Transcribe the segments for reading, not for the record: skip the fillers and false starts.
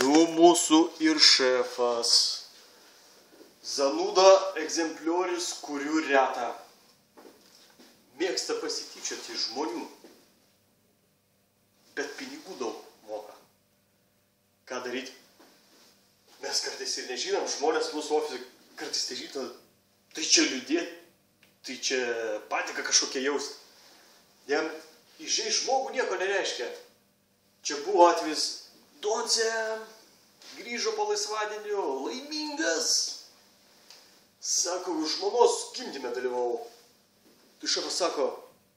Nu, mūsų ir šefas. Zanūda egzempliorius, kurių reta. Mėgsta pasityčioti iš žmonių. Bet pinigų daug moka. Ką daryti? Mes kartais ir nežinom, žmonės mūsų ofise kartais tai žino, tai čia liūdėti, tai čia patika kažkokia jausti. Jam įžei žmogų nieko nereiškia. Čia buvo atvejis, Doncė grįžo po laisvadienio, laimingas. Sako, žmonos gimdyme dalyvavau. Tai šefas sako,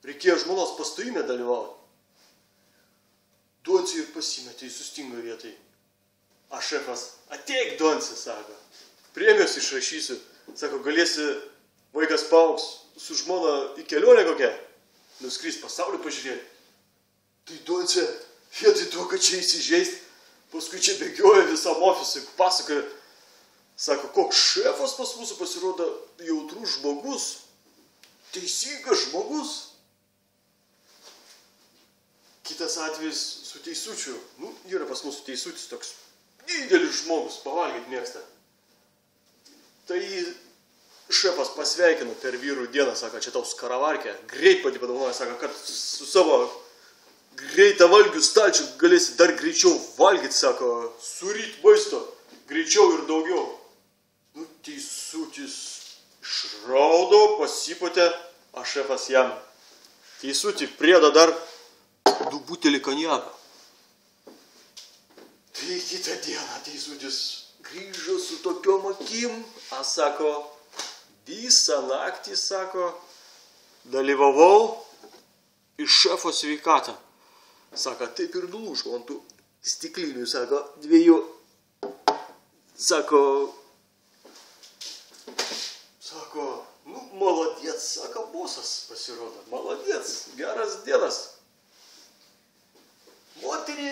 reikėjo žmonos pastojime dalyvauti. Doncė ir pasimetė į sustingą vietai. A šefas, ateik Doncė, sako. Premijos išrašysiu. Sako, galėsi, vaikas paaugs su žmona į kelionę kokią. Nuskris pasaulį pažiūrėti. Tai Doncė, vietoj to, kad čia įsižeist, paskui čia bėgioja visam ofisui, pasakoja. Sako, koks šefas pas mūsų pasirodo jautrus žmogus, teisingas žmogus. Kitas atvejis su teisučiu. Nu, yra pas mūsų teisutis toks didelis žmogus, pavalgyti mėgsta. Tai šefas pasveikino per vyrų dieną, sako, čia tau skaravarkė, greit pati padovanoja, sako, kad su savo greitą valgių stalčių galėsi dar greičiau valgyti, sako, suryt maisto, greičiau ir daugiau. Nu, teisutis išraudo, pasipūtė, a šefas jam. Teisutį priedo dar 2 butelį konjako. Tai kitą dieną teisutis grįžo su tokiom akim, a sako, visą naktį, sako, dalyvavau iš šefo sveikatą. Sako, taip ir nulūžo ant tų stiklinių, sako, 2. Sako, nu, maladiec, sako, bosas pasirodo. Maladiec, geras dienas. Moterį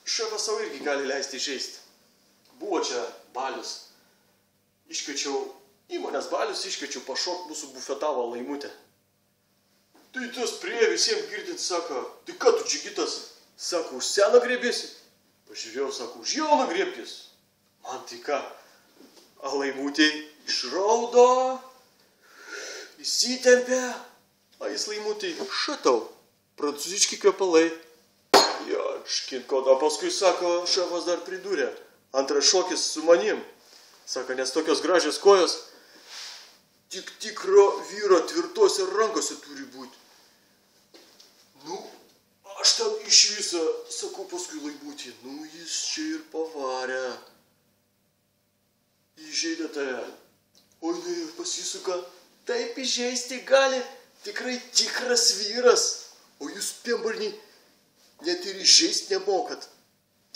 šefas savo irgi gali leisti žaisti. Buvo čia balius. Įmonės balius iškviečiau pašok mūsų bufetavo Laimutę. Tai tas prie visiems girdint, sako, tai ką tu džigitas? Sako, už seną grėbėsi? Pažiūrėjau, sako, už jauną grėbkis. Man tai ką? A Laimutė išraudo, įsitempė, a jis Laimutė, šatau, prancūziški kvepalai. Jočkinko, o paskui, sako, šefas dar pridūrė, antras šokis su manim. Sako, nes tokios gražios kojos, tik tikro vyro tvirtose rankose turi būti. Nu, aš tam iš viso, sakau paskui Laimutė, nu jis čia ir pavarė. Įžeidė tave. O jinai ir pasisuka, taip įžeisti gali, tikrai tikras vyras. O jūs, piembarniai, net ir įžeist nemokat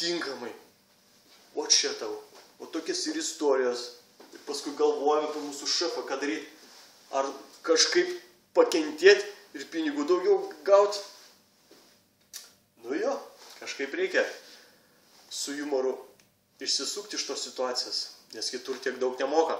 tinkamai. O čia tau, o tokias ir istorijos. Ir paskui galvojame apie mūsų šefą, ką daryti. Ar kažkaip pakentėti ir pinigų daugiau gauti? Nu jo, kažkaip reikia su jumoru išsisukti iš tos situacijos, nes kitur tiek daug nemoka.